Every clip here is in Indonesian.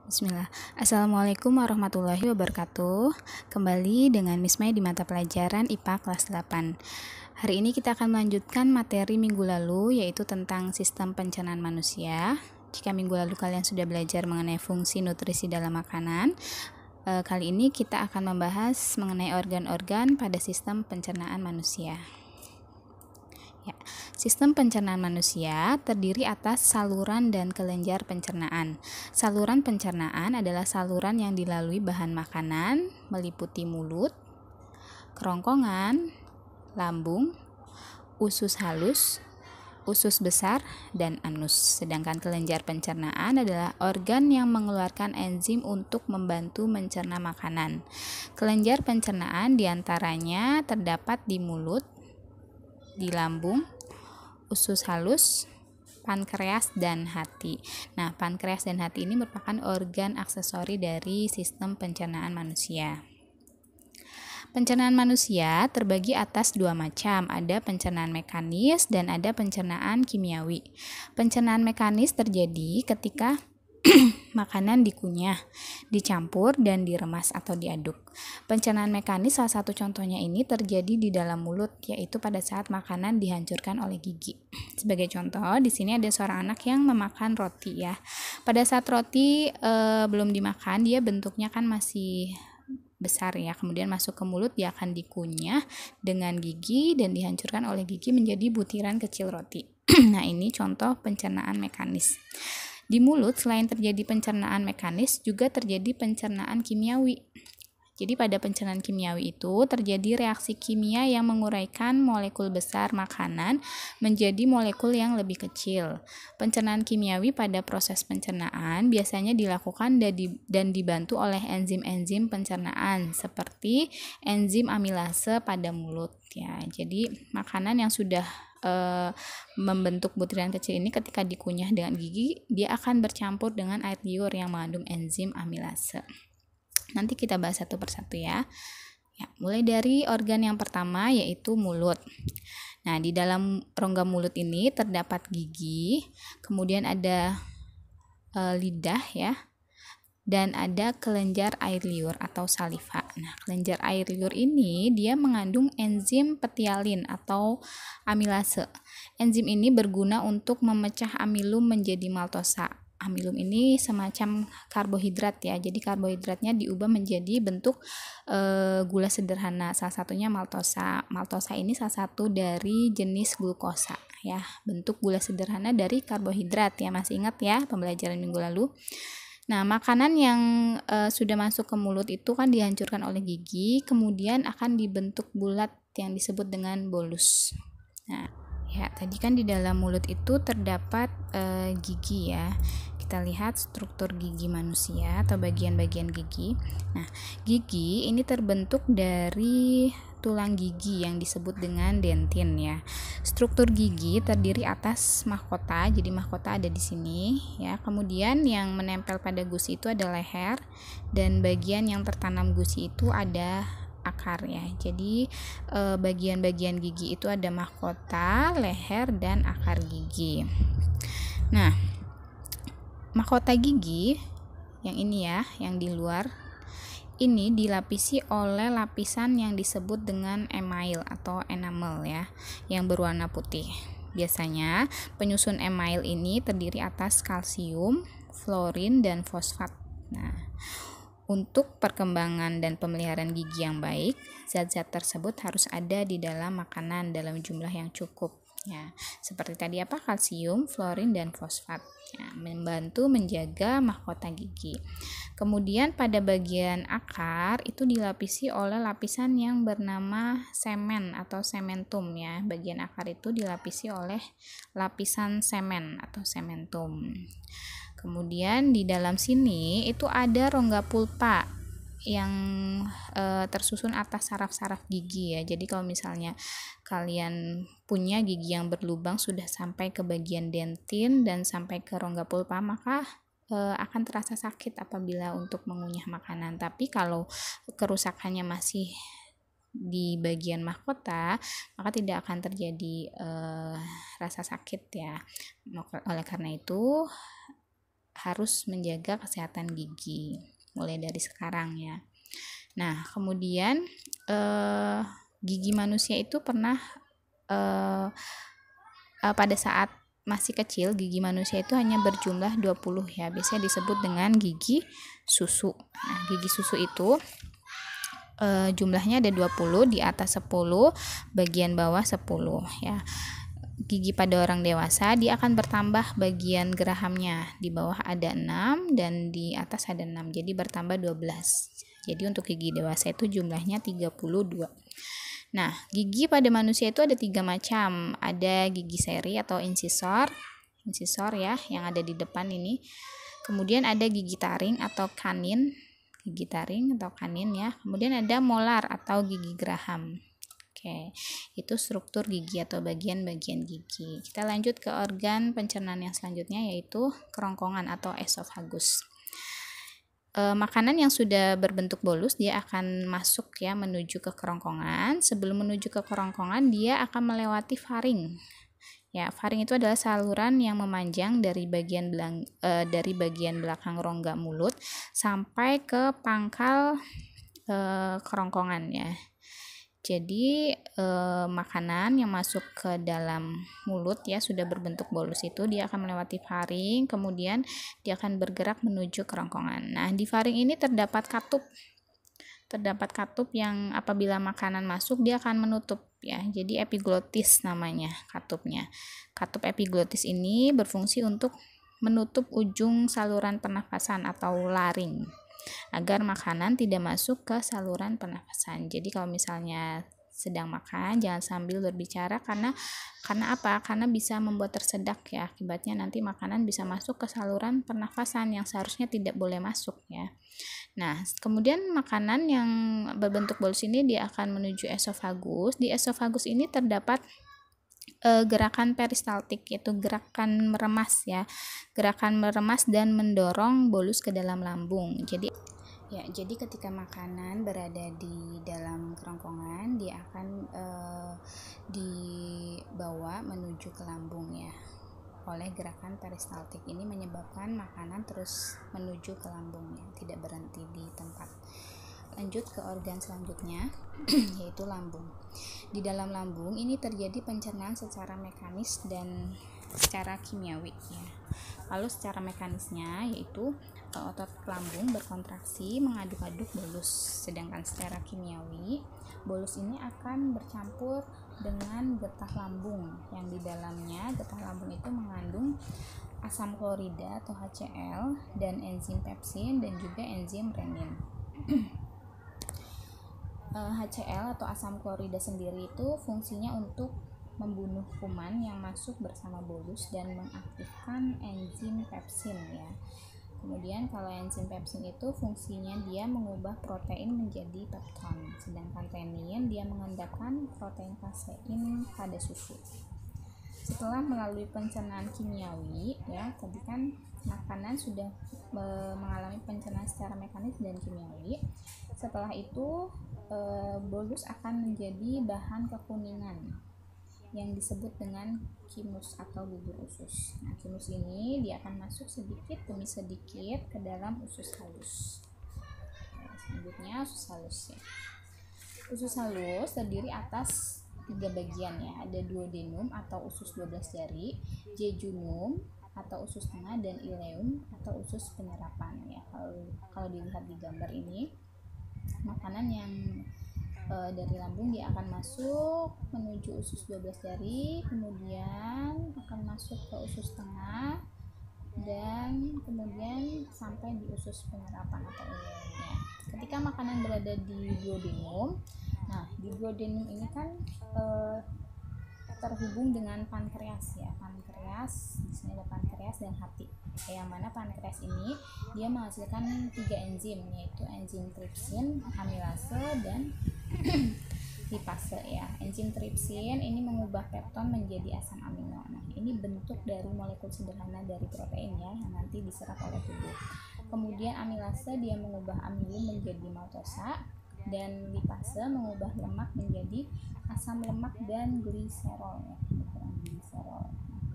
Bismillah. Assalamualaikum warahmatullahi wabarakatuh. Kembali dengan Miss Mai di mata pelajaran IPA kelas 8. Hari ini kita akan melanjutkan materi minggu lalu, yaitu tentang sistem pencernaan manusia. Jika minggu lalu kalian sudah belajar mengenai fungsi nutrisi dalam makanan, kali ini kita akan membahas mengenai organ-organ pada sistem pencernaan manusia. Ya, sistem pencernaan manusia terdiri atas saluran dan kelenjar pencernaan. Saluran pencernaan adalah saluran yang dilalui bahan makanan, meliputi mulut, kerongkongan, lambung, usus halus, usus besar, dan anus. Sedangkan kelenjar pencernaan adalah organ yang mengeluarkan enzim untuk membantu mencerna makanan. Kelenjar pencernaan diantaranya terdapat di mulut, di lambung, usus halus, pankreas, dan hati. Nah, pankreas dan hati ini merupakan organ aksesori dari sistem pencernaan manusia. Pencernaan manusia terbagi atas dua macam, ada pencernaan mekanis dan ada pencernaan kimiawi. Pencernaan mekanis terjadi ketika makanan dikunyah, dicampur, dan diremas atau diaduk. Pencernaan mekanis salah satu contohnya ini terjadi di dalam mulut, yaitu pada saat makanan dihancurkan oleh gigi. Sebagai contoh, di sini ada seorang anak yang memakan roti ya. Pada saat roti belum dimakan, dia bentuknya kan masih besar ya, kemudian masuk ke mulut, dia akan dikunyah dengan gigi dan dihancurkan oleh gigi menjadi butiran kecil roti. Nah, ini contoh pencernaan mekanis. Di mulut, selain terjadi pencernaan mekanis, juga terjadi pencernaan kimiawi. Jadi pada pencernaan kimiawi itu terjadi reaksi kimia yang menguraikan molekul besar makanan menjadi molekul yang lebih kecil. Pencernaan kimiawi pada proses pencernaan biasanya dilakukan dan dibantu oleh enzim-enzim pencernaan seperti enzim amilase pada mulut ya. Jadi makanan yang sudah membentuk butiran kecil ini ketika dikunyah dengan gigi, dia akan bercampur dengan air liur yang mengandung enzim amilase. Nanti kita bahas satu persatu ya. Mulai dari organ yang pertama yaitu mulut. Nah, di dalam rongga mulut ini terdapat gigi, kemudian ada lidah ya, dan ada kelenjar air liur atau saliva. Nah, kelenjar air liur ini dia mengandung enzim petialin atau amilase. Enzim ini berguna untuk memecah amilum menjadi maltosa. Amilum ini semacam karbohidrat ya. Jadi karbohidratnya diubah menjadi bentuk gula sederhana. Salah satunya maltosa. Maltosa ini salah satu dari jenis glukosa ya. Bentuk gula sederhana dari karbohidrat ya. Masih ingat ya pembelajaran minggu lalu? Nah, makanan yang sudah masuk ke mulut itu kan dihancurkan oleh gigi, kemudian akan dibentuk bulat yang disebut dengan bolus. Nah, ya tadi kan di dalam mulut itu terdapat gigi ya. Kita lihat struktur gigi manusia atau bagian-bagian gigi. Nah, gigi ini terbentuk dari tulang gigi yang disebut dengan dentin ya. Struktur gigi terdiri atas mahkota, jadi mahkota ada di sini ya. Kemudian yang menempel pada gusi itu ada leher, dan bagian yang tertanam gusi itu ada akar ya. Jadi bagian-bagian gigi itu ada mahkota, leher, dan akar gigi. Nah, mahkota gigi yang ini ya, yang di luar ini dilapisi oleh lapisan yang disebut dengan email atau enamel ya, yang berwarna putih. Biasanya penyusun email ini terdiri atas kalsium, fluorin, dan fosfat. Nah, untuk perkembangan dan pemeliharaan gigi yang baik, zat-zat tersebut harus ada di dalam makanan dalam jumlah yang cukup. Ya, seperti tadi apa? Kalsium, fluorin, dan fosfat. Ya, membantu menjaga mahkota gigi. Kemudian pada bagian akar itu dilapisi oleh lapisan yang bernama semen atau sementum ya. Bagian akar itu dilapisi oleh lapisan semen atau sementum. Kemudian di dalam sini itu ada rongga pulpa yang tersusun atas saraf-saraf gigi ya. Jadi kalau misalnya kalian punya gigi yang berlubang sudah sampai ke bagian dentin dan sampai ke rongga pulpa, maka akan terasa sakit apabila untuk mengunyah makanan. Tapi kalau kerusakannya masih di bagian mahkota, maka tidak akan terjadi rasa sakit ya. Oleh karena itu harus menjaga kesehatan gigi mulai dari sekarang ya. Nah, kemudian gigi manusia itu pernah pada saat masih kecil, gigi manusia itu hanya berjumlah 20 ya. Biasanya disebut dengan gigi susu. Nah, gigi susu itu jumlahnya ada 20, di atas 10, bagian bawah 10 ya. Gigi pada orang dewasa dia akan bertambah bagian gerahamnya. Di bawah ada 6 dan di atas ada 6. Jadi bertambah 12. Jadi untuk gigi dewasa itu jumlahnya 32. Nah, gigi pada manusia itu ada 3 macam. Ada gigi seri atau insisor ya, yang ada di depan ini. Kemudian ada gigi taring atau kanin ya. Kemudian ada molar atau gigi geraham. Oke, itu struktur gigi atau bagian-bagian gigi. Kita lanjut ke organ pencernaan yang selanjutnya, yaitu kerongkongan atau esofagus. Makanan yang sudah berbentuk bolus dia akan masuk ya menuju ke kerongkongan. Sebelum menuju ke kerongkongan dia akan melewati faring. Ya, faring itu adalah saluran yang memanjang dari bagian belakang rongga mulut sampai ke pangkal kerongkongan ya. Jadi makanan yang masuk ke dalam mulut ya sudah berbentuk bolus itu dia akan melewati faring, kemudian dia akan bergerak menuju kerongkongan. Nah, di faring ini terdapat katup yang apabila makanan masuk dia akan menutup ya. Jadi epiglotis namanya katupnya. Katup epiglotis ini berfungsi untuk menutup ujung saluran pernafasan atau laring, agar makanan tidak masuk ke saluran pernafasan. Jadi kalau misalnya sedang makan jangan sambil berbicara karena apa? Karena bisa membuat tersedak ya. Akibatnya nanti makanan bisa masuk ke saluran pernafasan yang seharusnya tidak boleh masuk ya. Nah, kemudian makanan yang berbentuk bolus ini dia akan menuju esofagus. Di esofagus ini terdapat gerakan peristaltik, yaitu gerakan meremas ya. Gerakan meremas dan mendorong bolus ke dalam lambung. Jadi ketika makanan berada di dalam kerongkongan dia akan dibawa menuju ke lambung ya. Oleh gerakan peristaltik ini menyebabkan makanan terus menuju ke lambungnya, tidak berhenti di tempat. Lanjut ke organ selanjutnya yaitu lambung. Di dalam lambung ini terjadi pencernaan secara mekanis dan secara kimiawi ya. Lalu secara mekanisnya yaitu otot lambung berkontraksi mengaduk-aduk bolus, sedangkan secara kimiawi bolus ini akan bercampur dengan getah lambung yang di dalamnya getah lambung itu mengandung asam klorida atau HCl dan enzim pepsin dan juga enzim renin. HCl atau asam klorida sendiri itu fungsinya untuk membunuh kuman yang masuk bersama bolus dan mengaktifkan enzim pepsin ya. Kemudian kalau enzim pepsin itu fungsinya dia mengubah protein menjadi pepton, sedangkan renin dia mengendapkan protein kasein pada susu. Setelah melalui pencernaan kimiawi ya, tadi kan makanan sudah mengalami pencernaan secara mekanis dan kimiawi. Setelah itu bolus akan menjadi bahan kekuningan yang disebut dengan kimus atau bubur usus. Nah, kimus ini dia akan masuk sedikit demi sedikit ke dalam usus halus. Selanjutnya usus halus ya. Usus halus terdiri atas 3 bagian ya. Ada duodenum atau usus 12 jari, jejunum atau usus tengah, dan ileum atau usus penyerapan ya. Kalau dilihat di gambar ini, makanan yang dari lambung dia akan masuk menuju usus 12 jari, kemudian akan masuk ke usus tengah dan kemudian sampai di usus penyerapan atau ileumnya. Ketika makanan berada di duodenum, nah di duodenum ini kan terhubung dengan pankreas ya. Pankreas, di sini ada pankreas dan hati. Yang mana pankreas ini dia menghasilkan 3 enzim, yaitu enzim tripsin, amilase, dan lipase ya. Enzim tripsin ini mengubah pepton menjadi asam amino. Nah, ini bentuk dari molekul sederhana dari protein ya yang nanti diserap oleh tubuh. Kemudian amilase dia mengubah amilin menjadi maltosa, dan lipase mengubah lemak menjadi asam lemak dan gliserol ya.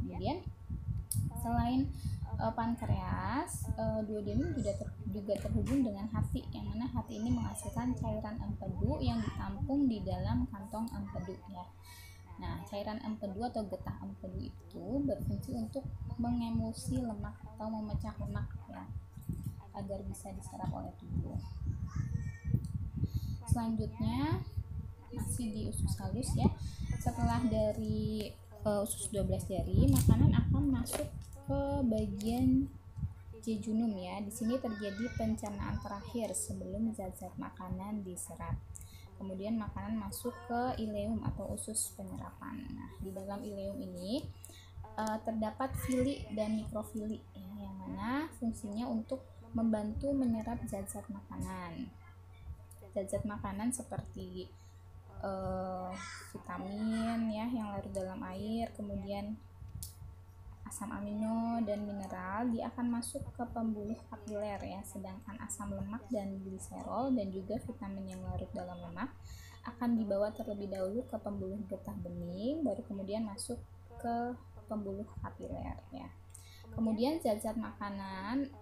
Kemudian selain pankreas, duodenum juga terhubung dengan hati, yang mana hati ini menghasilkan cairan empedu yang ditampung di dalam kantong empedu ya. Nah, cairan empedu atau getah empedu itu berfungsi untuk mengemulsi lemak atau memecah lemak ya, agar bisa diserap oleh tubuh. Selanjutnya masih di usus halus ya. Setelah dari usus 12 jari, makanan akan masuk ke bagian jejunum ya. Di sini terjadi pencernaan terakhir sebelum zat-zat makanan diserap. Kemudian makanan masuk ke ileum atau usus penyerapan. Nah, di dalam ileum ini terdapat fili dan mikrofili ya, yang mana fungsinya untuk membantu menyerap zat-zat makanan. Zat-zat makanan seperti vitamin ya yang larut dalam air, kemudian asam amino dan mineral, dia akan masuk ke pembuluh kapiler ya, sedangkan asam lemak dan gliserol dan juga vitamin yang larut dalam lemak akan dibawa terlebih dahulu ke pembuluh getah bening, baru kemudian masuk ke pembuluh kapiler ya. Kemudian zat-zat makanan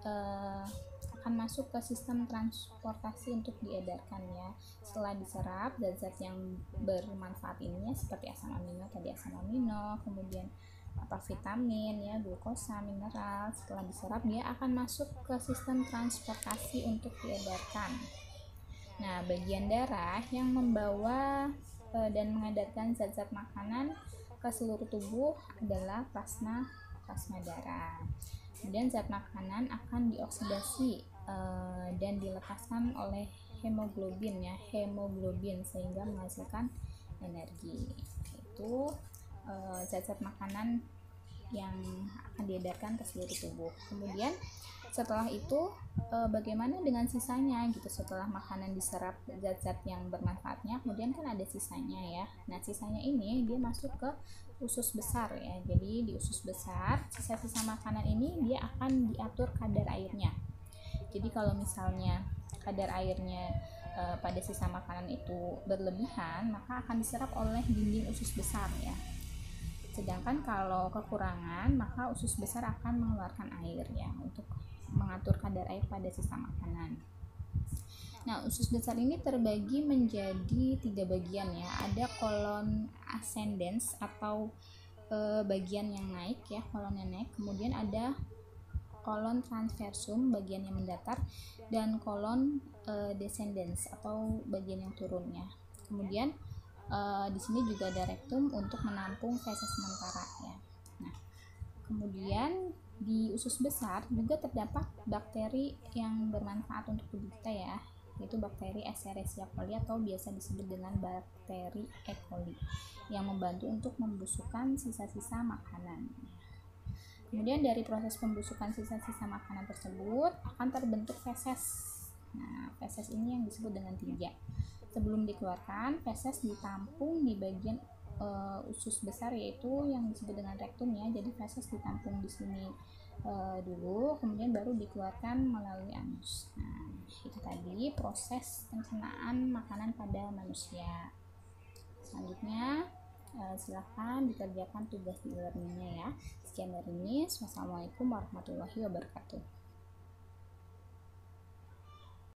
akan masuk ke sistem transportasi untuk diedarkan ya. Setelah diserap, zat-zat yang bermanfaat ini seperti asam amino, kemudian vitamin ya, glukosa, mineral, setelah diserap dia akan masuk ke sistem transportasi untuk diedarkan. Nah, bagian darah yang membawa dan mengedarkan zat-zat makanan ke seluruh tubuh adalah plasma darah. Kemudian zat makanan akan dioksidasi dan dilepaskan oleh hemoglobin sehingga menghasilkan energi. Itu zat-zat makanan yang akan diedarkan ke seluruh tubuh. Kemudian setelah itu bagaimana dengan sisanya gitu, setelah makanan diserap zat-zat yang bermanfaatnya, kemudian kan ada sisanya ya. Nah, sisanya ini dia masuk ke usus besar ya. Jadi di usus besar sisa-sisa makanan ini dia akan diatur kadar airnya. Jadi kalau misalnya kadar airnya pada sisa makanan itu berlebihan, maka akan diserap oleh dinding usus besar ya. Sedangkan kalau kekurangan, maka usus besar akan mengeluarkan air ya untuk mengatur kadar air pada sisa makanan. Nah, usus besar ini terbagi menjadi 3 bagian ya. Ada kolon ascendens atau bagian yang naik ya, kolon yang naik. Kemudian ada kolon transversum, bagian yang mendatar, dan kolon descendens atau bagian yang turun ya. Kemudian di sini juga ada rektum untuk menampung feses sementara ya. Nah, kemudian di usus besar juga terdapat bakteri yang bermanfaat untuk tubuh kita ya, yaitu bakteri Escherichia coli atau biasa disebut dengan bakteri E. coli yang membantu untuk membusukkan sisa-sisa makanan. Kemudian dari proses pembusukan sisa-sisa makanan tersebut akan terbentuk feses. Nah, feses ini yang disebut dengan tinja. Sebelum dikeluarkan, feses ditampung di bagian usus besar, yaitu yang disebut dengan rektum ya. Jadi feses ditampung di sini dulu, kemudian baru dikeluarkan melalui anus. Nah, itu tadi proses pencernaan makanan pada manusia. Selanjutnya silahkan dikerjakan tugas di e-learningnya ya. Sekian dari ini. Wassalamualaikum warahmatullahi wabarakatuh.